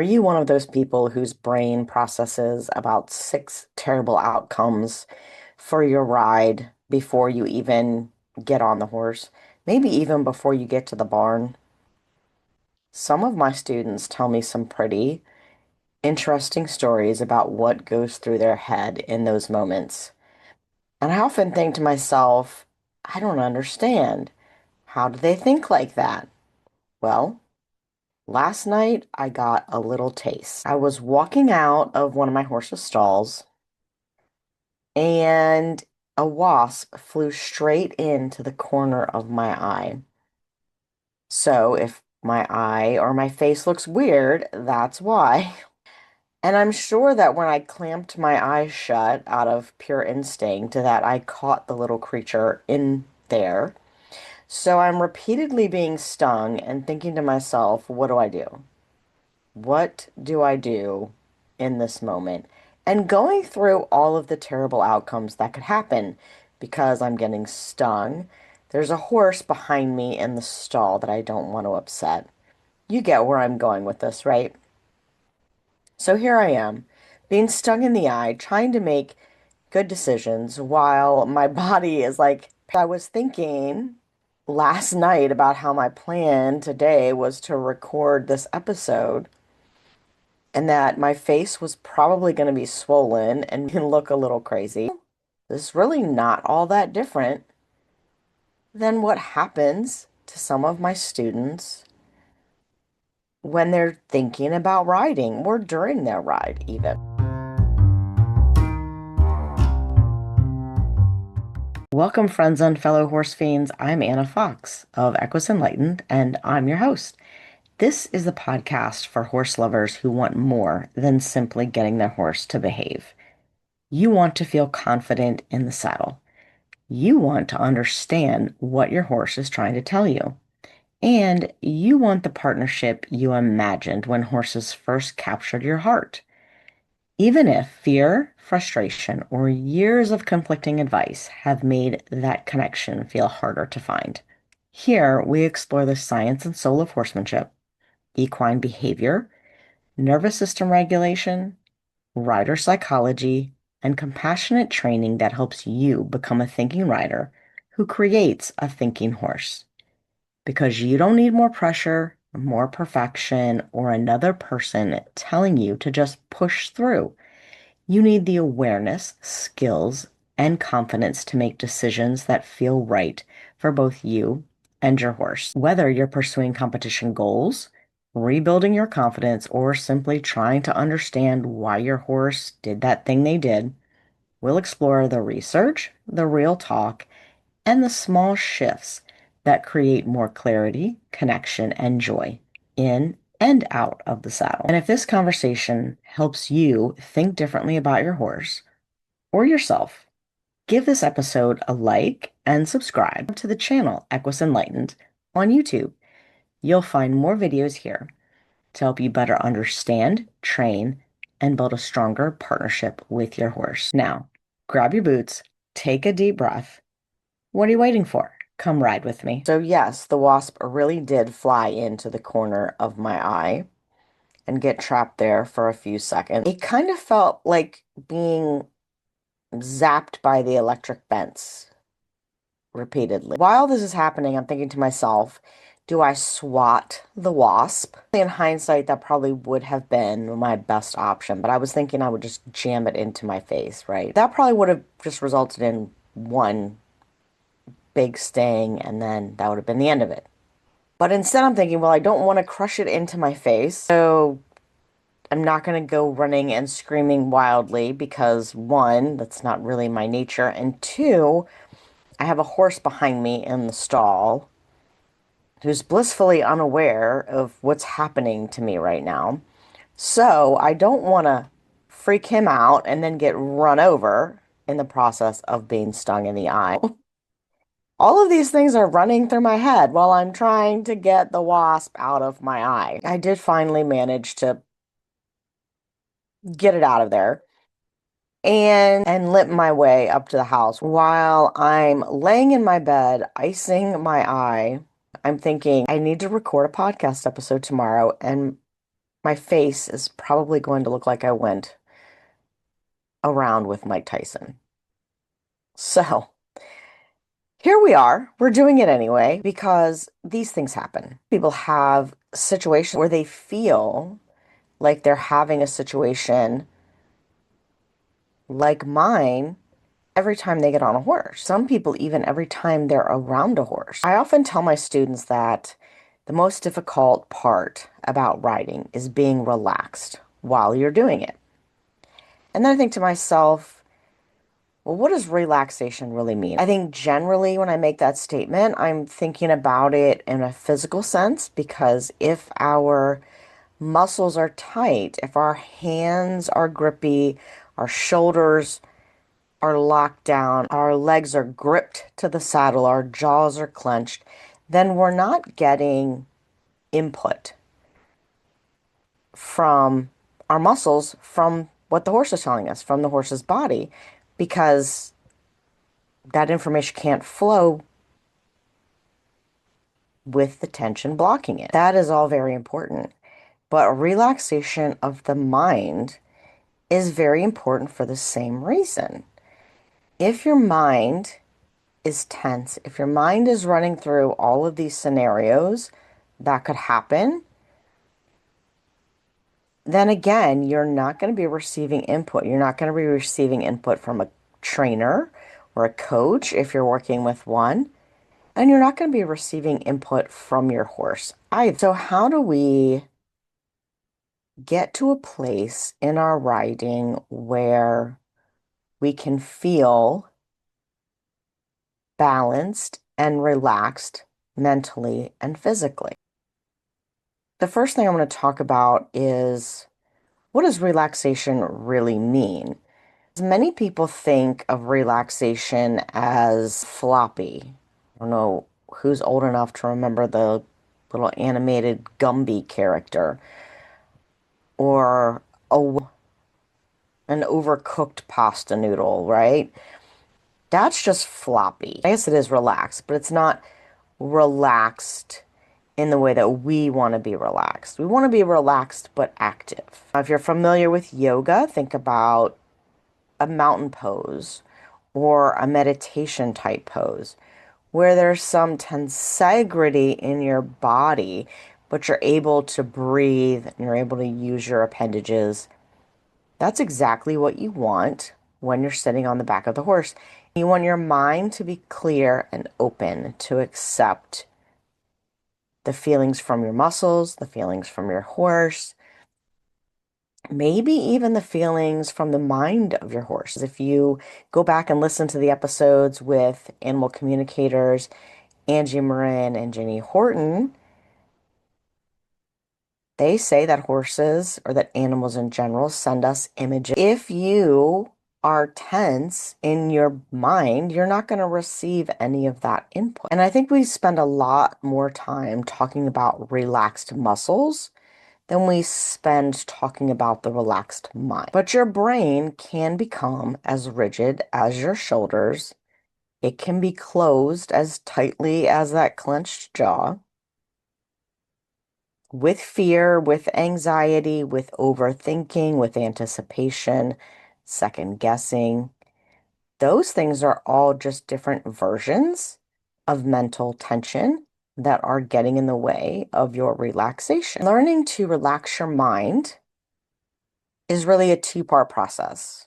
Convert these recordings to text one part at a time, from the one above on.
Are you one of those people whose brain processes about six terrible outcomes for your ride before you even get on the horse? Maybe even before you get to the barn? Some of my students tell me some pretty interesting stories about what goes through their head in those moments. And I often think to myself, I don't understand. How do they think like that? Well, last night I got a little taste. I was walking out of one of my horse's stalls and a wasp flew straight into the corner of my eye. So if my eye or my face looks weird, that's why. And I'm sure that when I clamped my eyes shut out of pure instinct that I caught the little creature in there. So I'm repeatedly being stung and thinking to myself, what do I do? What do I do in this moment? And going through all of the terrible outcomes that could happen because I'm getting stung. There's a horse behind me in the stall that I don't want to upset. You get where I'm going with this, right? So here I am, being stung in the eye, trying to make good decisions while my body is like, I was thinking last night about how my plan today was to record this episode and that my face was probably going to be swollen and look a little crazy. This is really not all that different than what happens to some of my students when they're thinking about riding or during their ride, even. Welcome, friends and fellow horse fiends. I'm Anna Fox of Equus Enlightened, and I'm your host. This is the podcast for horse lovers who want more than simply getting their horse to behave. You want to feel confident in the saddle. You want to understand what your horse is trying to tell you. And you want the partnership you imagined when horses first captured your heart. Even if fear, frustration, or years of conflicting advice have made that connection feel harder to find. Here, we explore the science and soul of horsemanship, equine behavior, nervous system regulation, rider psychology, and compassionate training that helps you become a thinking rider who creates a thinking horse. Because you don't need more pressure, more perfection, or another person telling you to just push through. You need the awareness, skills, and confidence to make decisions that feel right for both you and your horse. Whether you're pursuing competition goals, rebuilding your confidence, or simply trying to understand why your horse did that thing they did, we'll explore the research, the real talk, and the small shifts that create more clarity, connection, and joy in and out of the saddle. And if this conversation helps you think differently about your horse or yourself, give this episode a like and subscribe to the channel Equus Enlightened on YouTube. You'll find more videos here to help you better understand, train, and build a stronger partnership with your horse. Now, grab your boots, take a deep breath. What are you waiting for? Come ride with me. So yes, the wasp really did fly into the corner of my eye and get trapped there for a few seconds. It kind of felt like being zapped by the electric fence repeatedly. While this is happening, I'm thinking to myself, do I swat the wasp? In hindsight, that probably would have been my best option, but I was thinking I would just jam it into my face, right? That probably would have just resulted in one big sting, and then that would have been the end of it. But instead, I'm thinking, well, I don't want to crush it into my face, so I'm not going to go running and screaming wildly because one, that's not really my nature, and two, I have a horse behind me in the stall who's blissfully unaware of what's happening to me right now. So I don't want to freak him out and then get run over in the process of being stung in the eye. All of these things are running through my head while I'm trying to get the wasp out of my eye. I did finally manage to get it out of there and limp my way up to the house. While I'm laying in my bed, icing my eye, I'm thinking I need to record a podcast episode tomorrow, and my face is probably going to look like I went around with Mike Tyson. So here we are. We're doing it anyway because these things happen. People have situations where they feel like they're having a situation like mine every time they get on a horse. Some people, even every time they're around a horse. I often tell my students that the most difficult part about riding is being relaxed while you're doing it. And then I think to myself, well, what does relaxation really mean? I think generally when I make that statement, I'm thinking about it in a physical sense because if our muscles are tight, if our hands are grippy, our shoulders are locked down, our legs are gripped to the saddle, our jaws are clenched, then we're not getting input from our muscles, from what the horse is telling us, from the horse's body, because that information can't flow with the tension blocking it. That is all very important. But relaxation of the mind is very important for the same reason. If your mind is tense, if your mind is running through all of these scenarios that could happen, then again, you're not going to be receiving input. You're not going to be receiving input from a trainer or a coach if you're working with one, and you're not going to be receiving input from your horse either. So, how do we get to a place in our riding where we can feel balanced and relaxed mentally and physically? The first thing I'm going to talk about is what does relaxation really mean? Many people think of relaxation as floppy. I don't know who's old enough to remember the little animated Gumby character or an overcooked pasta noodle, right? That's just floppy. I guess it is relaxed, but it's not relaxed in the way that we want to be relaxed. We want to be relaxed but active. Now, if you're familiar with yoga, think about a mountain pose or a meditation type pose where there's some tensegrity in your body, but you're able to breathe and you're able to use your appendages. That's exactly what you want when you're sitting on the back of the horse. You want your mind to be clear and open to accept the feelings from your muscles, the feelings from your horse, maybe even the feelings from the mind of your horse. If you go back and listen to the episodes with animal communicators, Angie Marin and Jenny Horton, they say that horses or that animals in general send us images. If you are tense in your mind, you're not going to receive any of that input. And I think we spend a lot more time talking about relaxed muscles than we spend talking about the relaxed mind. But your brain can become as rigid as your shoulders. It can be closed as tightly as that clenched jaw. With fear, with anxiety, with overthinking, with anticipation, second guessing. Those things are all just different versions of mental tension that are getting in the way of your relaxation. Learning to relax your mind is really a two-part process.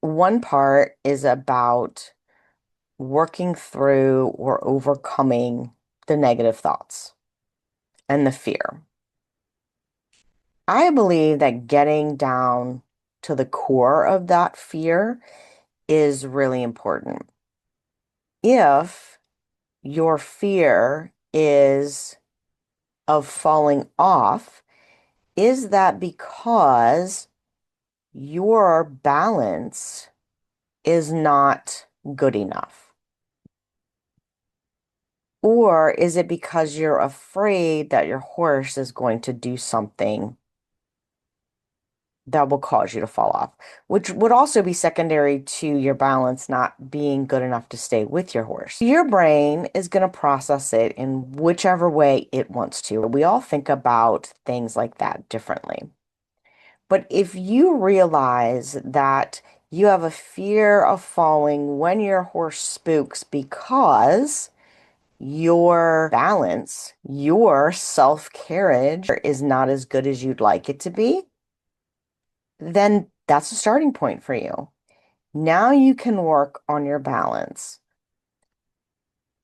One part is about working through or overcoming the negative thoughts and the fear. I believe that getting down to the core of that fear is really important. If your fear is of falling off, is that because your balance is not good enough? Or is it because you're afraid that your horse is going to do something that will cause you to fall off, which would also be secondary to your balance not being good enough to stay with your horse. Your brain is going to process it in whichever way it wants to. We all think about things like that differently. But if you realize that you have a fear of falling when your horse spooks because your balance, your self-carriage is not as good as you'd like it to be, then that's a starting point for you. Now you can work on your balance.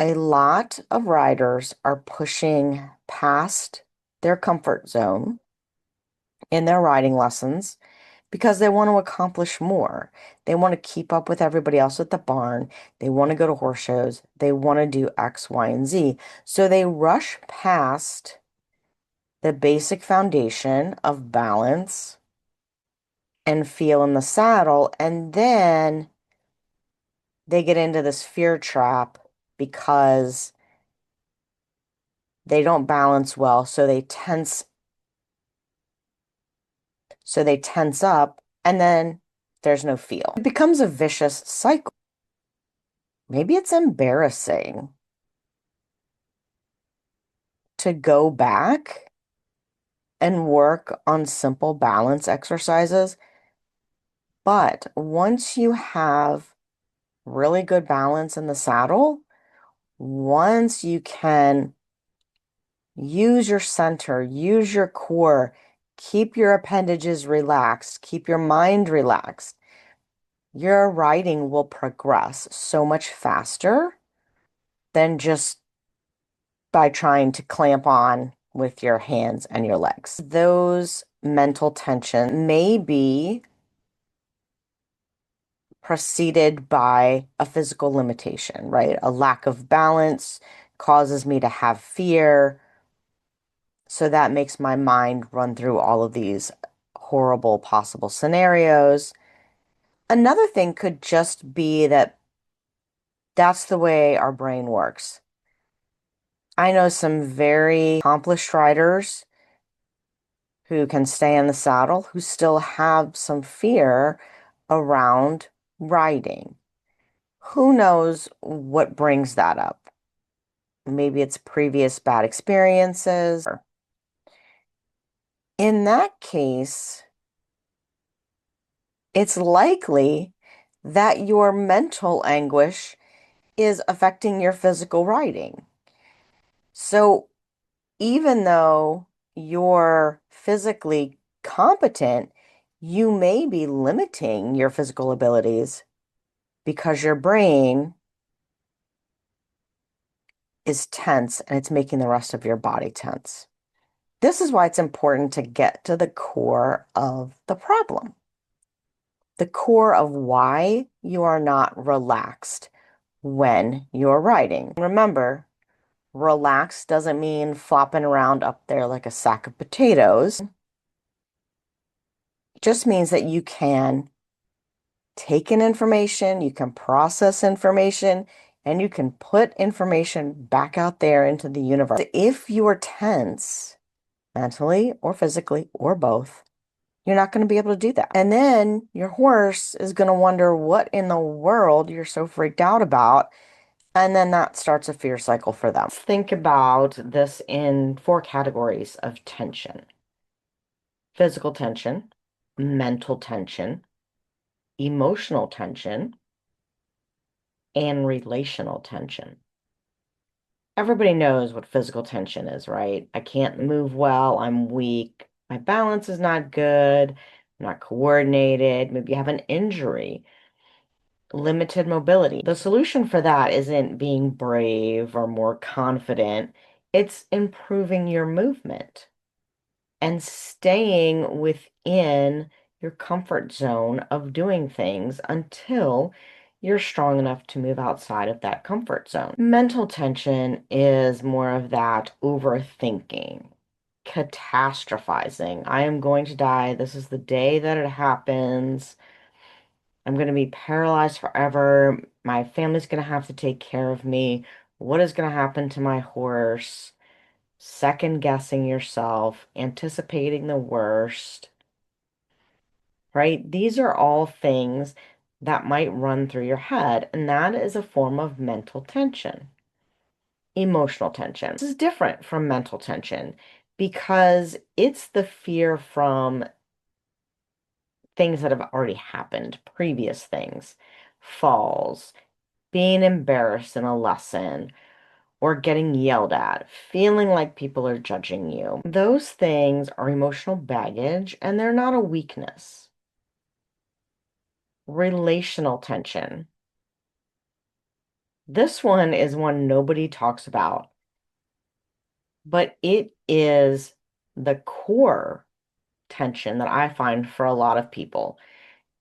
A lot of riders are pushing past their comfort zone in their riding lessons because they want to accomplish more. They want to keep up with everybody else at the barn. They want to go to horse shows. They want to do X, Y, and Z. So they rush past the basic foundation of balance and feel in the saddle, and then they get into this fear trap because they don't balance well, so they tense up, and then there's no feel. It becomes a vicious cycle. Maybe it's embarrassing to go back and work on simple balance exercises, but once you have really good balance in the saddle, once you can use your center, use your core, keep your appendages relaxed, keep your mind relaxed, your riding will progress so much faster than just by trying to clamp on with your hands and your legs. Those mental tension may be preceded by a physical limitation, right? A lack of balance causes me to have fear. So that makes my mind run through all of these horrible possible scenarios. Another thing could just be that that's the way our brain works. I know some very accomplished riders who can stay in the saddle who still have some fear around riding. Who knows what brings that up? Maybe it's previous bad experiences. In that case, it's likely that your mental anguish is affecting your physical riding. So even though you're physically competent, you may be limiting your physical abilities because your brain is tense and it's making the rest of your body tense. This is why it's important to get to the core of the problem, the core of why you are not relaxed when you're riding. Remember, relaxed doesn't mean flopping around up there like a sack of potatoes. It just means that you can take in information, you can process information, and you can put information back out there into the universe. If you are tense, mentally or physically or both, you're not going to be able to do that. And then your horse is going to wonder what in the world you're so freaked out about. And then that starts a fear cycle for them. Think about this in four categories of tension: physical tension, mental tension, emotional tension, and relational tension. Everybody knows what physical tension is, right? I can't move well, I'm weak, my balance is not good, I'm not coordinated, maybe you have an injury, limited mobility. The solution for that isn't being brave or more confident, it's improving your movement and staying within your comfort zone of doing things until you're strong enough to move outside of that comfort zone. Mental tension is more of that overthinking, catastrophizing. I am going to die. This is the day that it happens. I'm going to be paralyzed forever. My family's going to have to take care of me. What is going to happen to my horse? Second guessing yourself, anticipating the worst. right? These are all things that might run through your head, and that is a form of mental tension. Emotional tension. This is different from mental tension because it's the fear from things that have already happened, previous things, falls, being embarrassed in a lesson, or getting yelled at, feeling like people are judging you. Those things are emotional baggage and they're not a weakness. Relational tension. This one is one nobody talks about, but it is the core tension that I find for a lot of people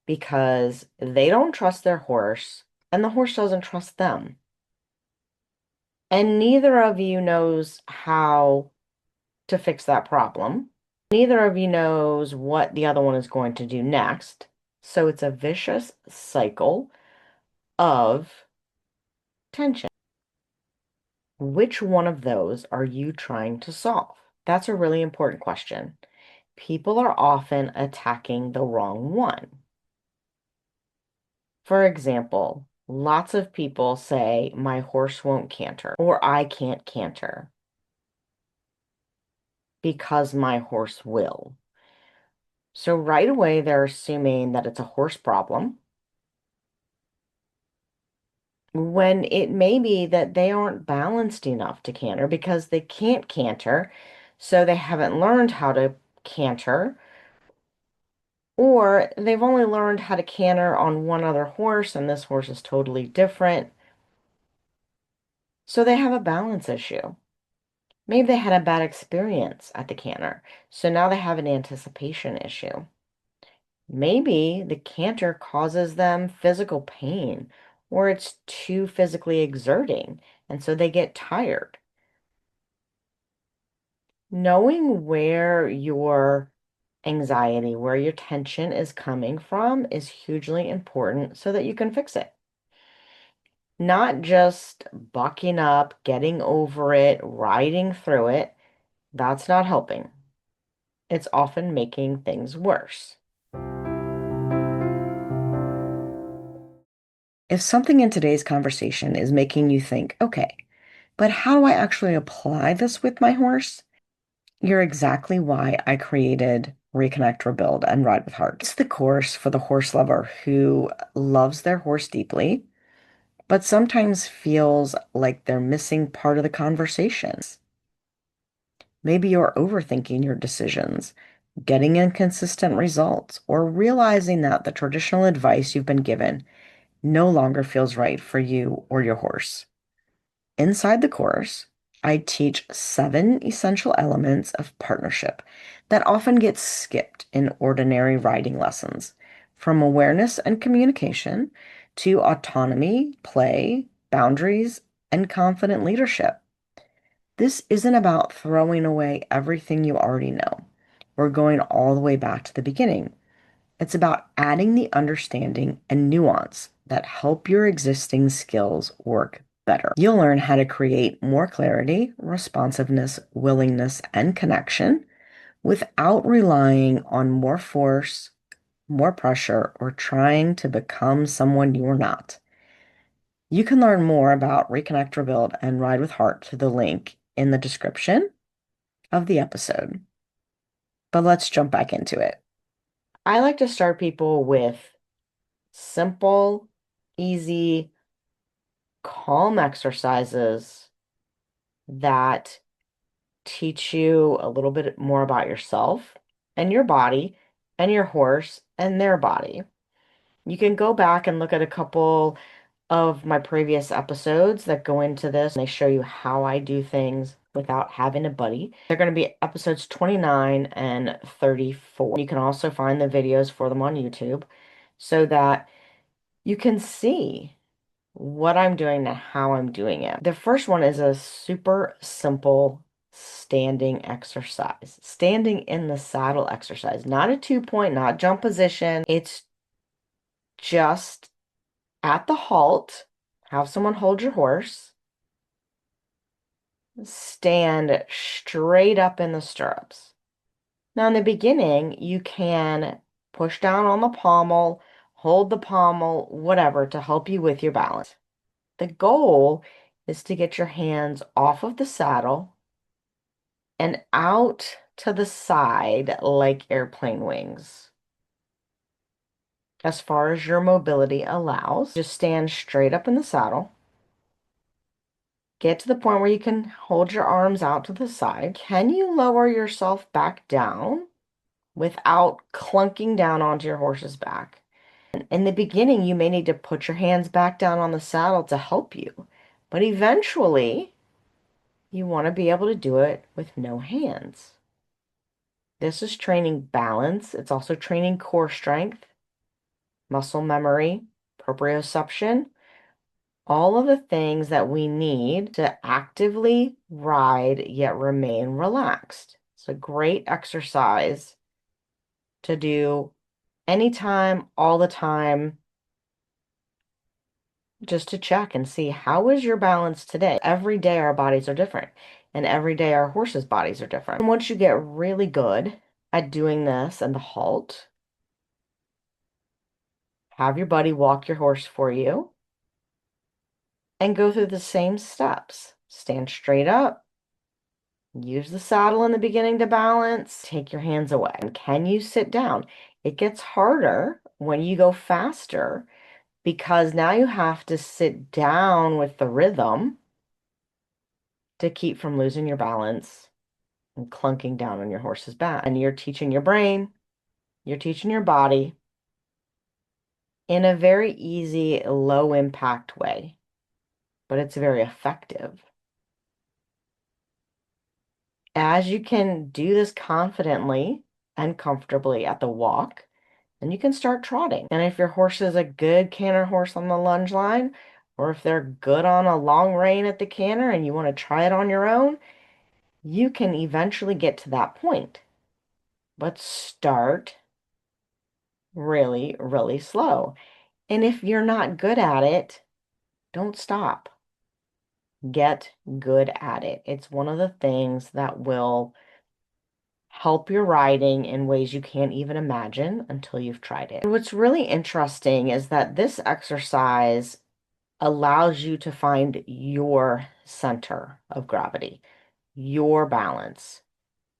because they don't trust their horse and the horse doesn't trust them. And neither of you knows how to fix that problem. Neither of you knows what the other one is going to do next. So it's a vicious cycle of tension. Which one of those are you trying to solve? That's a really important question. People are often attacking the wrong one. For example, lots of people say, my horse won't canter, or I can't canter because my horse will. So right away, they're assuming that it's a horse problem when it may be that they aren't balanced enough to canter because they can't canter, so they haven't learned how to canter, or they've only learned how to canter on one other horse, and this horse is totally different. So they have a balance issue. Maybe they had a bad experience at the canter, so now they have an anticipation issue. Maybe the canter causes them physical pain, or it's too physically exerting, and so they get tired. Knowing where your anxiety, where your tension is coming from is hugely important so that you can fix it. Not just bucking up, getting over it, riding through it. That's not helping. It's often making things worse. If something in today's conversation is making you think, okay, but how do I actually apply this with my horse? You're exactly why I created Reconnect, Rebuild, and Ride with Heart. It's the course for the horse lover who loves their horse deeply, but sometimes feels like they're missing part of the conversation. Maybe you're overthinking your decisions, getting inconsistent results, or realizing that the traditional advice you've been given no longer feels right for you or your horse. Inside the course, I teach 7 essential elements of partnership that often get skipped in ordinary riding lessons, from awareness and communication to autonomy, play, boundaries, and confident leadership. This isn't about throwing away everything you already know. We're going all the way back to the beginning. It's about adding the understanding and nuance that help your existing skills work better. You'll learn how to create more clarity, responsiveness, willingness, and connection without relying on more force, more pressure, or trying to become someone you're not. You can learn more about Reconnect, Rebuild, and Ride with Heart through the link in the description of the episode. But let's jump back into it. I like to start people with simple, easy, calm exercises that teach you a little bit more about yourself and your body and your horse and their body. You can go back and look at a couple of my previous episodes that go into this, and they show you how I do things without having a buddy. They're going to be episodes 29 and 34. You can also find the videos for them on YouTube so that you can see what I'm doing and how I'm doing it. The first one is a super simple standing exercise. Standing in the saddle exercise. Not a 2-point, not jump position. It's just at the halt, have someone hold your horse, stand straight up in the stirrups. Now, in the beginning, you can Push down on the pommel, hold the pommel, whatever to help you with your balance. The goal is to get your hands off of the saddle and out to the side like airplane wings. As far as your mobility allows, just stand straight up in the saddle. Get to the point where you can hold your arms out to the side. Can you lower yourself back down without clunking down onto your horse's back? In the beginning, you may need to put your hands back down on the saddle to help you, but eventually, you want to be able to do it with no hands. This is training balance. It's also training core strength, muscle memory, proprioception, all of the things that we need to actively ride yet remain relaxed. It's a great exercise to do anytime, all the time, just to check and see how is your balance today. Every day our bodies are different, and every day our horses' bodies are different. And once you get really good at doing this and the halt, have your buddy walk your horse for you and go through the same steps. Stand straight up, use the saddle in the beginning to balance, take your hands away. And can you sit down? It gets harder when you go faster because now you have to sit down with the rhythm to keep from losing your balance and clunking down on your horse's back. And you're teaching your brain, you're teaching your body in a very easy, low impact way, but it's very effective. As you can do this confidently and comfortably at the walk, then you can start trotting. And if your horse is a good canter horse on the lunge line, or if they're good on a long rein at the canter and you want to try it on your own, you can eventually get to that point. But start really, really slow. And if you're not good at it, don't stop. Get good at it. It's one of the things that will help your riding in ways you can't even imagine until you've tried it. And what's really interesting is that this exercise allows you to find your center of gravity, your balance,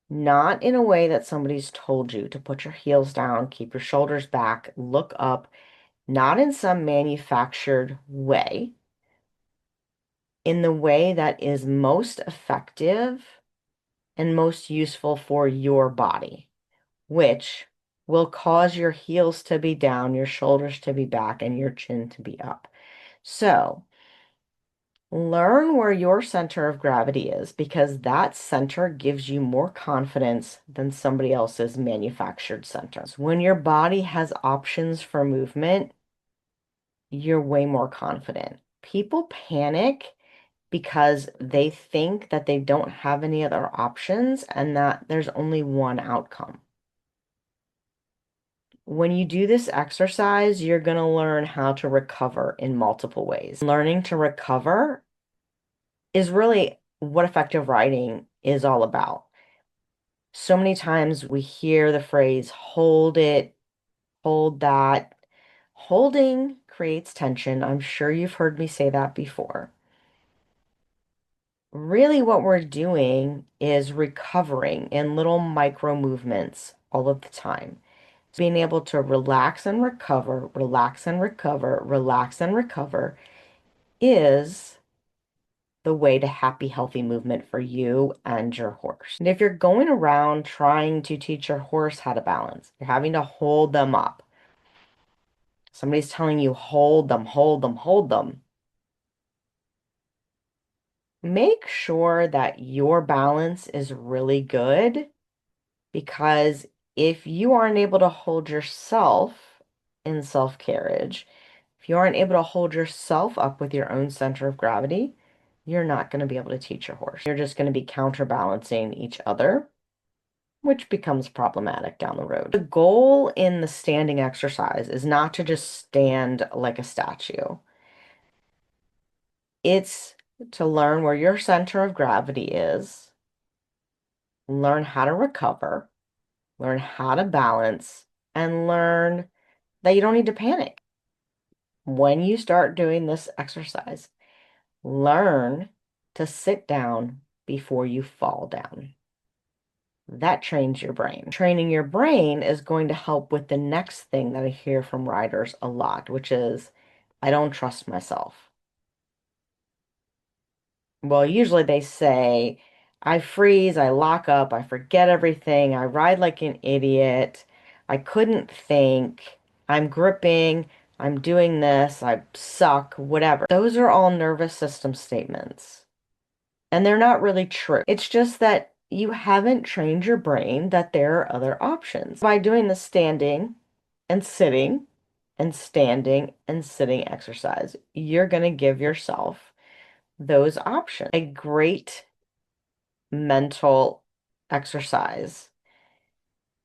not in a way that somebody's told you to put your heels down, keep your shoulders back, look up, not in some manufactured way, in the way that is most effective and most useful for your body, which will cause your heels to be down, your shoulders to be back, and your chin to be up. So learn where your center of gravity is because that center gives you more confidence than somebody else's manufactured center. When your body has options for movement, you're way more confident. People panic because they think that they don't have any other options and that there's only one outcome. When you do this exercise, you're going to learn how to recover in multiple ways. Learning to recover is really what effective riding is all about. So many times we hear the phrase, hold it, hold that. Holding creates tension. I'm sure you've heard me say that before. Really what we're doing is recovering in little micro movements all of the time. Being able to relax and recover, relax and recover, relax and recover is the way to happy, healthy movement for you and your horse. And if you're going around trying to teach your horse how to balance, you're having to hold them up. Somebody's telling you, hold them, hold them, hold them. Make sure that your balance is really good because if you aren't able to hold yourself in self-carriage, if you aren't able to hold yourself up with your own center of gravity, you're not going to be able to teach your horse. You're just going to be counterbalancing each other, which becomes problematic down the road. The goal in the standing exercise is not to just stand like a statue. It's to learn where your center of gravity is, learn how to recover, learn how to balance, and learn that you don't need to panic. When you start doing this exercise, learn to sit down before you fall down. That trains your brain. Training your brain is going to help with the next thing that I hear from riders a lot, which is, I don't trust myself. Well, usually they say, I freeze, I lock up, I forget everything, I ride like an idiot, I couldn't think, I'm gripping, I'm doing this, I suck, whatever. Those are all nervous system statements. And they're not really true. It's just that you haven't trained your brain that there are other options. By doing the standing and sitting and standing and sitting exercise, you're going to give yourself those options. A great mental exercise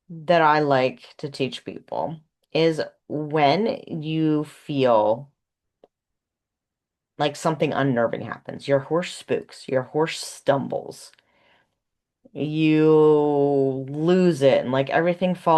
that I like to teach people is when you feel like something unnerving happens, your horse spooks, your horse stumbles, you lose it, and like everything falls